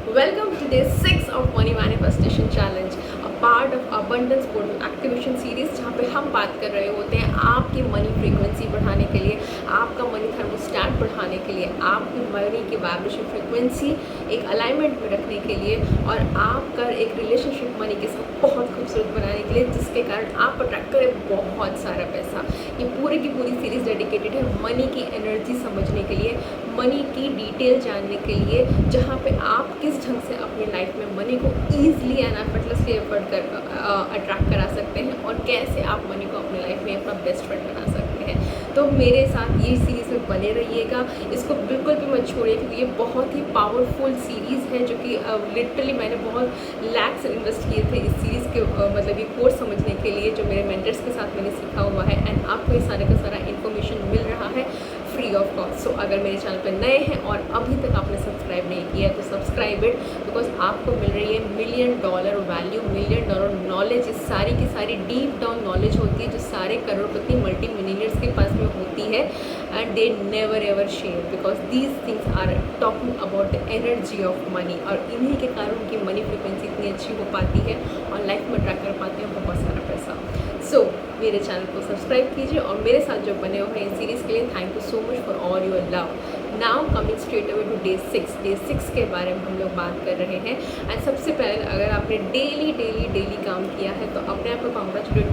Welcome to day 6 of Money Manifestation Challenge, a part of Abundance Portal Activation Series, जहाँ पे हम बात कर रहे होते हैं आपकी मनी फ्रीक्वेंसी बढ़ाने के लिए, आपका मनी थर्मोस्टेट बढ़ाने के लिए, आपकी मनी की वाइब्रेशन फ्रीक्वेंसी एक अलाइनमेंट में रखने के लिए और आपका एक रिलेशनशिप मनी के साथ बहुत खूबसूरत बनाने के लिए, जिसके कारण आप अट्रैक्ट करें बहुत सारा पैसा। ये पूरी की पूरी सीरीज़ डेडिकेटेड है मनी की एनर्जी समझने के लिए, मनी की डिटेल जानने के लिए, जहाँ पे आप किस ढंग से अपनी लाइफ में मनी को ईजिली एंड एफर्टलेसली एफर्ट कर अट्रैक्ट करा सकते हैं और कैसे आप मनी को अपनी लाइफ में अपना बेस्ट फ्रेंड बना सकते हैं। तो मेरे साथ ये सीरीज़ में बने रहिएगा, इसको बिल्कुल भी मत छोड़िए, क्योंकि ये बहुत ही पावरफुल सीरीज़ है जो कि लिटरली मैंने बहुत लैक्स इन्वेस्ट किए थे इस सीरीज़ के मतलब ये कोर्स समझने के लिए, जो मेरे मेंटर्स के साथ मैंने सीखा हुआ है, एंड आपको ये सारे का सारा इन्फॉर्मेशन मिल रहा है फ्री ऑफ कॉस्ट। सो अगर मेरे चैनल पर नए हैं और अभी तक आपने सब्सक्राइब नहीं किया तो सब्सक्राइब इट, बिकॉज आपको मिल रही है $1 मिलियन वैल्यू, $1 मिलियन नॉलेज। इस सारी की सारी डीप डाउन नॉलेज होती है जो सारे करोड़पति मल्टी मिलियनर्स के पास में होती है, and they never ever share, because these things are talking about the energy of money, और इन्हीं के कारण उनकी मनी फ्रिक्वेंसी इतनी अच्छी हो पाती है और लाइफ में ट्रैक कर पाते हैं बहुत सारा पैसा। सो मेरे चैनल को सब्सक्राइब कीजिए और मेरे साथ जो बने हुए हैं इस सीरीज़ के लिए thank you so much for all your love. Now coming straight away to day 6 के बारे में हम लोग बात कर रहे हैं। एंड सबसे पहले अगर आपने डेली काम किया है तो अपने आप को कॉन्ग्रेचुलेट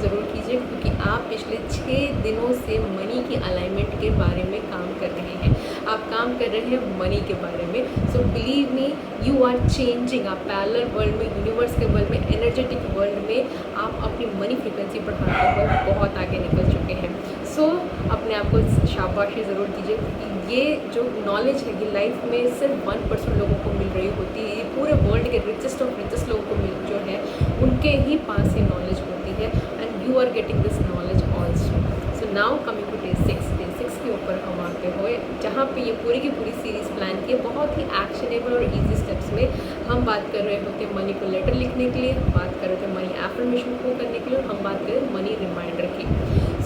ज़रूर कीजिए, क्योंकि आप पिछले 6 दिनों से मनी की अलाइनमेंट के बारे में काम कर रहे हैं, आप काम कर रहे हैं मनी के बारे में। So believe me, you are changing. आप पैरेलल वर्ल्ड में, यूनिवर्स के वर्ल्ड में, एनर्जेटिक वर्ल्ड में आप अपनी मनी फ्रीक्वेंसी बढ़ाते हुए बहुत आगे निकल चुके हैं। सो अपने आप को शाबाशी ज़रूर दीजिए, क्योंकि ये जो नॉलेज है ये लाइफ में सिर्फ 1% लोगों को मिल रही होती है। ये पूरे वर्ल्ड के रिचेस्ट ऑफ रिचेस्ट लोगों को जो है उनके ही पास ये नॉलेज होती है, and you are getting this knowledge also. So now coming to day 6 के ऊपर हम आते हुए, जहाँ पे ये पूरी की पूरी सीरीज़ प्लान की है बहुत ही एक्शनेबल और इजी स्टेप्स में। हम बात कर रहे होते हैं मनी को लेटर लिखने के लिए, हम बात कर रहे थे मनी एफर्मेशन को करने के लिए, और हम बात करें मनी रिमाइंडर की।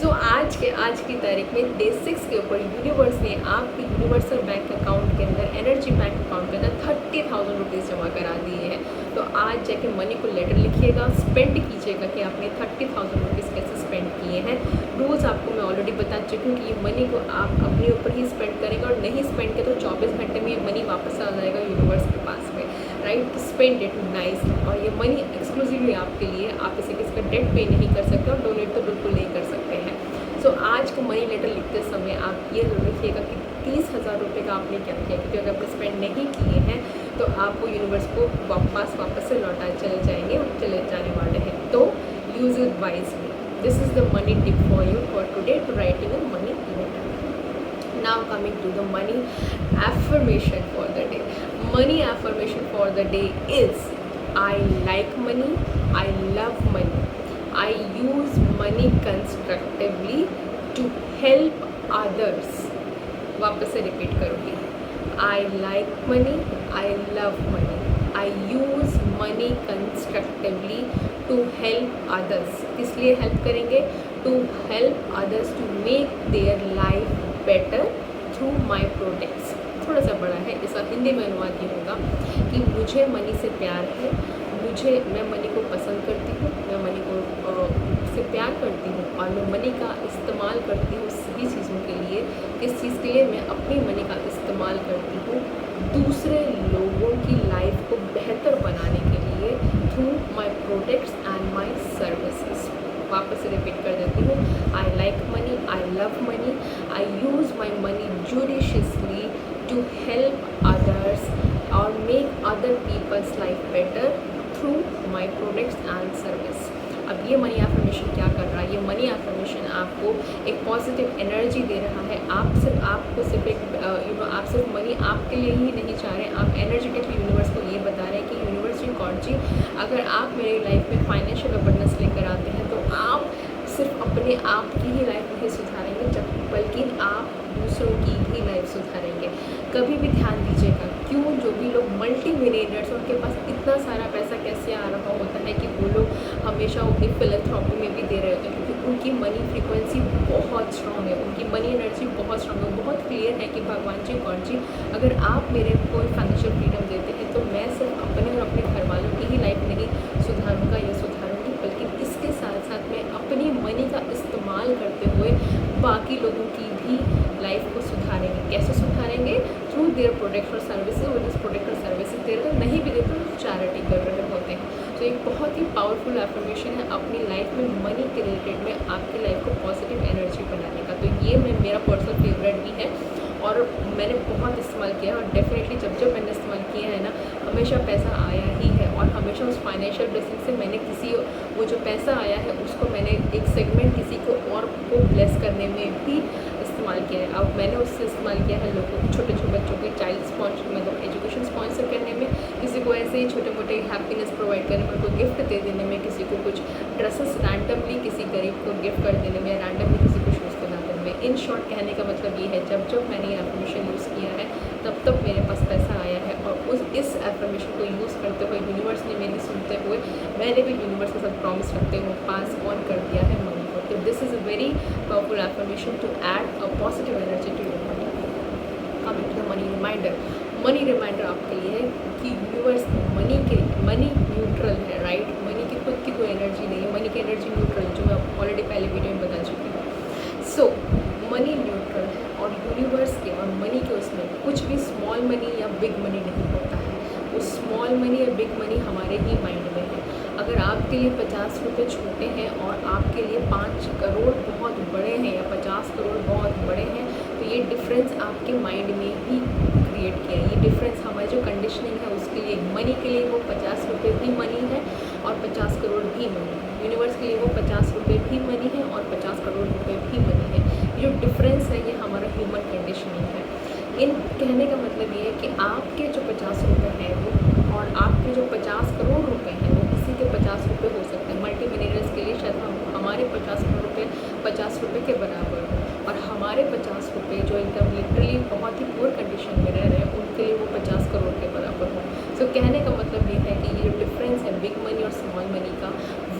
सो आज की तारीख में डे 6 के ऊपर यूनिवर्स ने आपके यूनिवर्सल बैंक अकाउंट के अंदर, एनर्जी बैंक अकाउंट के अंदर 30,000 रुपीज़ जमा करा दिए हैं। तो आज जाके मनी को लेटर लिखिएगा, स्पेंड कीजिएगा कि आपने 30,000 रुपीज़ कैसे स्पेंड किए हैं। रूल्स आपको मैं ऑलरेडी बता चुकी हूँ कि ये मनी को आप अपने ऊपर ही स्पेंड करेंगे, और नहीं स्पेंड किया तो 24 घंटे में ये मनी वापस आ जाएगा यूनिवर्स के पास में, राइट। स्पेंड इट नाइस, और ये मनी एक्सक्लूसिवली आपके लिए, आप इसे किसी का डेट पे नहीं कर सकते और डोनेट तो बिल्कुल नहीं कर सकते हैं। सो आज को मनी लेटर लिखते समय आप ये जरूर लिखिएगा कि 30,000 रुपये का आपने क्या किया, क्योंकि अगर आपने स्पेंड नहीं किए हैं तो आपको यूनिवर्स को वापस से लौटा चले जाएंगे और चले जाने वाले हैं। तो use it wisely. This is the money tip for you for today to writing a money letter. Now coming to the money affirmation for the day. Money affirmation for the day is I like money, I love money, I use money constructively to help others. वापस से repeat करूँगी, I like money, I love money, I use money constructively to help others. किस लिए help करेंगे? To help others to make their life better through my products. थोड़ा सा बड़ा है, इसका हिंदी में अनुवाद ये होगा कि मुझे मनी से प्यार है, मैं मनी को पसंद करती हूँ, मैं मनी को से प्यार करती हूँ, और मैं मनी का इस्तेमाल करती हूँ सभी चीज़ों के लिए। किस चीज़ के लिए? मैं अपनी मनी का इस्तेमाल करती हूँ दूसरे लोगों की लाइफ को बेहतर बनाने के लिए through my products and my services. वापस से रिपीट कर देती हूँ, I like money, I love money, I use my money judiciously to help others और make other people's life better through my products and service. अब ये money affirmation क्या कर रहा है? ये मनी एफर्मेशन आपको एक पॉजिटिव एनर्जी दे रहा है। आप सिर्फ मनी आपके लिए ही नहीं चाह रहे, आप एनर्जेटिकली यूनिवर्स को ये बता रहे हैं कि यूनिवर्स जी, गॉड जी, अगर आप मेरी लाइफ में फाइनेंशियल अबंडेंस लेकर आते हैं तो आप सिर्फ अपने आप की ही लाइफ नहीं सुधारेंगे, बल्कि आप दूसरों की भी लाइफ सुधारेंगे। कभी भी ध्यान दीजिएगा, क्यों जो भी लोग मल्टी मिलियनर्स, उनके पास इतना सारा पैसा कैसे आ रहा होता है कि वो लोग हमेशा अपनी फिलैंथ्रोपी में भी दे रहे होते हैं, क्योंकि उनकी मनी फ्रीक्वेंसी बहुत स्ट्रॉन्ग है, उनकी मनी एनर्जी बहुत स्ट्रॉन्ग है। बहुत क्लियर है कि भगवान जी, गॉड जी, अगर आप मेरे को फाइनेंशियल फ्रीडम देते हैं तो मैं सर्विसेज वो जिस प्रोडक्ट और सर्विसेज दे रहे थे, नहीं भी देते तो चैरिटी कर रहे होते हैं। तो एक बहुत ही पावरफुल एफर्मेशन है अपनी लाइफ में मनी के रिलेटेड में आपकी लाइफ को पॉजिटिव एनर्जी बनाने का। तो ये मेरा पर्सनल फेवरेट भी है और मैंने बहुत इस्तेमाल किया है और डेफिनेटली जब मैंने इस्तेमाल किया है ना, हमेशा पैसा आया ही है। और हमेशा उस फाइनेंशियल ब्लेसिंग से मैंने वो जो पैसा आया है उसको मैंने एक सेगमेंट किसी को और को ब्लेस करने में भी इस्तेमाल किया है। अब मैंने उससे इस्तेमाल किया है लोगों छोटे बच्चों के चाइल्ड स्पॉन्सर मतलब एजुकेशन स्पॉन्सर करने में, किसी को ऐसे ही छोटे मोटे हैप्पीनेस प्रोवाइड करने में, उनको गिफ्ट दे देने में, किसी को कुछ ड्रेसेस रैंडमली किसी गरीब को गिफ्ट कर देने में, रैंडमली किसी को शूज़ दिला देने में। इन शॉर्ट कहने का मतलब ये है जब मैंने ये एफर्मेशन यूज़ किया है तब मेरे पास पैसा आया है। और इस एफर्मेशन को यूज़ करते हुए यूनिवर्स ने मेरी सुनते हुए मैंने भी यूनिवर्स के साथ प्रॉमिस रखते हुए पास ऑन कर दिया है मनी को। तो this is a very powerful affirmation to add a positive energy to your money. Coming to the money reminder, money reminder आपके लिए है कि यूनिवर्स मनी न्यूट्रल है, राइट। मनी की खुद की कोई एनर्जी नहीं है, मनी की एनर्जी न्यूट्रल है, जो मैं ऑलरेडी पहले वीडियो में बता चुकी हूँ। सो मनी न्यूट्रल है और यूनिवर्स के और मनी के उसमें कुछ भी स्मॉल मनी या बिग मनी नहीं होता है। वो स्मॉल मनी या बिग मनी हमारे ही माइंड में है। अगर आपके लिए 50 रुपये छोटे हैं और आपके लिए 5 करोड़ बहुत बड़े हैं या 50 करोड़ बहुत बड़े हैं, तो ये डिफरेंस आपके माइंड में ही क्रिएट किया है। ये डिफरेंस हमारी जो कंडीशनिंग है उसके लिए, मनी के लिए वो 50 रुपये भी मनी है और 50 करोड़ भी मनी है। यूनिवर्स के लिए वो 50 रुपये भी मनी है और 50 करोड़ रुपये भी मनी है। ये जो डिफरेंस है ये हमारा ह्यूमन कंडीशनिंग है। इन कहने का मतलब ये है कि आपके जो 50 रुपये हैं वो और आपके जो 50 करोड़ रुपये हैं वो किसी के 50 रुपये हो सकते हैं। मल्टी मिलियनर्स के लिए शायद हमारे 50 करोड़ रुपये 50 रुपये के बराबर हो और हमारे 50 रुपये जो एकदम लिटरली बहुत ही पुअर कंडीशन में रह रहे हैं उनके लिए वो 50 करोड़ के बराबर हो। सो कहने का मतलब ये है कि ये जो डिफरेंस है बिग मनी और स्मॉल मनी का,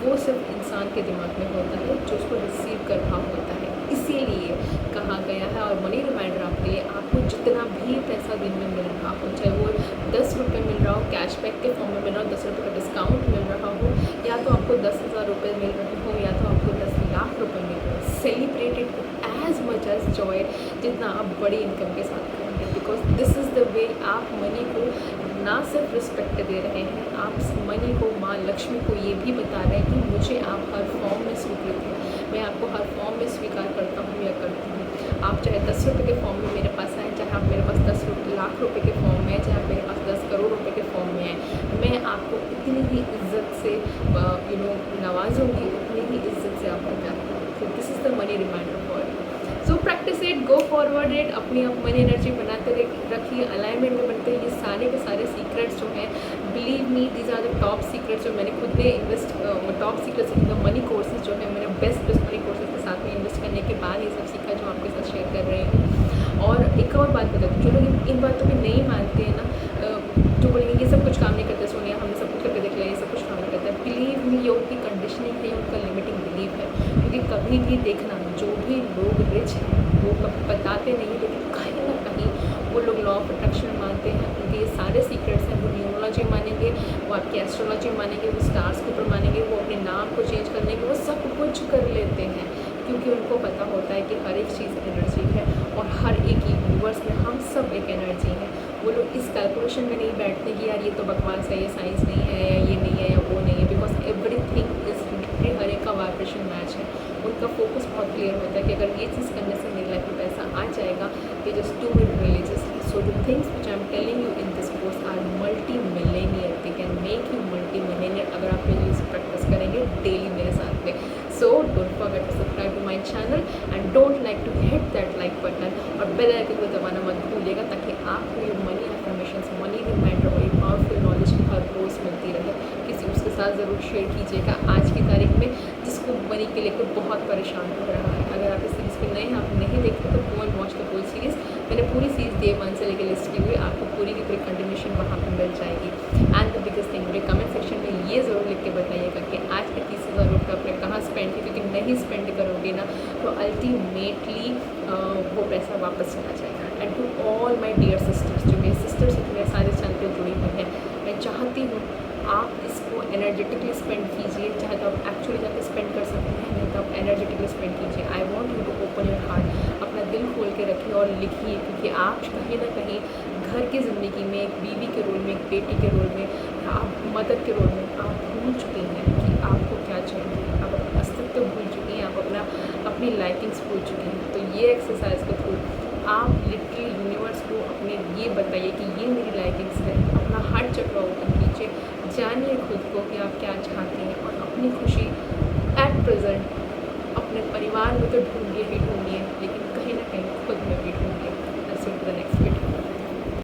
वो सिर्फ इंसान के दिमाग में होता है जो उसको रिसीव कर रहा होता है। इसीलिए कहा गया है और मनी रिमाइंडर आपके लिए, आपको जितना भी पैसा दिन में मिल रहा हो, चाहे वो 10 रुपये मिल रहा हो कैशबैक के फॉर्म में मिल रहा हो, 10 रुपये का डिस्काउंट मिल रहा हो, या तो आपको 10,000 रुपये मिल रहे हो या तो आपको 10 लाख रुपये मिल रहे हो, celebrate it as much as joy जितना आप बड़ी इनकम के साथ करेंगे। Because this is the way आप मनी को ना सिर्फ रिस्पेक्ट दे रहे हैं, आप मनी को, माँ लक्ष्मी को ये भी बता रहे हैं कि मुझे आप हर फॉर्म में स्वीकृत हैं, मैं आपको हर फॉर्म में स्वीकार करता हूँ या करती हूँ। आप चाहे 10 रुपये के फॉर्म में मेरे पास आए, चाहे आप मेरे पास 10 लाख रुपए के फॉर्म में, चाहे आप मेरे पास 10 करोड़ रुपए के फॉर्म में आए, मैं आपको इतनी ही इज्जत से नवाजूंगी, उतनी ही इज्जत से आपको प्यार करूँगी। तो this is the money reminder for you. So practice it, go forward it, अपनी आप मनी एनर्जी बनाते रखिए, अलाइनमेंट में बनते हैं। ये सारे के सारे सीक्रेट्स जो हैं, believe me these are the top secrets जो मैंने खुद ने top secrets in the money courses जो है, मैंने बेस्ट मनी कोर्सेज के साथ में इन्वेस्ट करने के बाद ये सब सीखा जो आपके साथ शेयर कर रही हूँ। और एक और बात बता दूँ, जो लोग इन बातों पर नहीं मानते हैं ना, जो बोलेंगे ये सब कुछ काम नहीं करते, सोनिया हमने सब कुछ करके देख लिया, ये सब कुछ काम नहीं करता है, बिलीव मी ये उनकी कंडीशनिंग है, उनका लिमिटिंग बिलीव है। क्योंकि कभी भी देखना, जो भी लोग रिच हैं वो कभी बताते नहीं, लेकिन कहीं ना कहीं वो लोग लॉ ऑफ अट्रैक्शन मानते हैं, उनके ये सारे सीक्रेट्स हैं। वो न्यूमरोलॉजी मानेंगे, वो आपकी एस्ट्रोलॉजी मानेंगे, वो स्टार्स के ऊपर मानेंगे, वो अपने नाम को चेंज करने के, वो सब कुछ कर लेते हैं, क्योंकि उनको पता होता है कि हर एक चीज़ एनर्जी है और हर एक यूनिवर्स में हम सब एक एनर्जी है। वो लोग इस कैलकुलेशन में नहीं बैठते कि यार ये तो बकवास है, ये साइंस नहीं है, या ये नहीं है या वो नहीं है, बिकॉज एवरीथिंग इज हर एक का वाइब्रेशन मैच है। उनका फोकस बहुत क्लियर होता है कि अगर ये चीज़ करने से मेरी लाइफ में पैसा आ जाएगा, ये just do it religiously. So the things which I am telling you in this course are multi millionaire, they can make you multi millionaire अगर आप ये प्रैक्टिस करेंगे डेली मेरे साथ में। So don't forget to subscribe to my channel and don't like to hit that like button और bell icon को दबाना मत भूलिएगा, ताकि आपको ये मनी अफर्मेशंस, मनी रिमाइंडर और ये पावरफुल नॉलेज हर रोज़ मिलती रहे। किसी उसके साथ ज़रूर शेयर कीजिएगा आज की तारीख में जिसको मनी के लेकर बहुत परेशान हो रहा है। अगर आप इस सीरीज़ पे नए हैं, आप नहीं देखते तो go and watch the whole series. मैंने पूरी सीरीज़ डे 1 से लेकर लिस्ट की हुई, आपको पूरी की पूरी कंटिन्यूशन वहाँ पर मिल जाएगी। एंड द बिगेस्ट थिंग, मुझे कमेंट सेक्शन में ये ज़रूर लिख के बताइएगा कि आज के 30,000 रुपये आपने कहाँ स्पेंड किए, क्योंकि नहीं स्पेंड करोगे ना तो अल्टीमेटली वो पैसा वापस चला जाएगा। And to all my dear sisters, जो मेरी सिस्टर्स हैं, मेरे सारे चैनल पर जुड़ी हुई हैं, मैं चाहती हूँ आप इसको एनर्जेटिकली स्पेंड कीजिए, चाहे तो आप एक्चुअली जाकर स्पेंड कर सकते हैं, नहीं तो आप एनर्जेटिकली स्पेंड कीजिए। I want you to open your heart, अपना दिल खोल के रखिए और लिखिए, क्योंकि आप कहीं ना कहीं घर की ज़िंदगी में, एक बीवी के रोल में, एक बेटी के रोल में, आप मदर के रोल में आप भूल चुकी हैं कि आपको क्या चाहिए। आप अपना अस्तित्व भूल चुकी हैं, आप अपनी लाइकिंग्स भूल चुकी हैं। तो ये एक्सरसाइज के थ्रू आप लिटरली यूनिवर्स को अपने ये बताइए कि ये मेरी लाइकिंग्स है। अपना हार्ट चक्रा ओपन कीजिए, जानिए खुद को कि आप क्या चाहते हैं और अपनी खुशी एट प्रेजेंट अपने परिवार में तो ढूंढिए ही ढूंढिए, लेकिन कहीं ना कहीं खुद में भी ढूंढिए। That's it, the next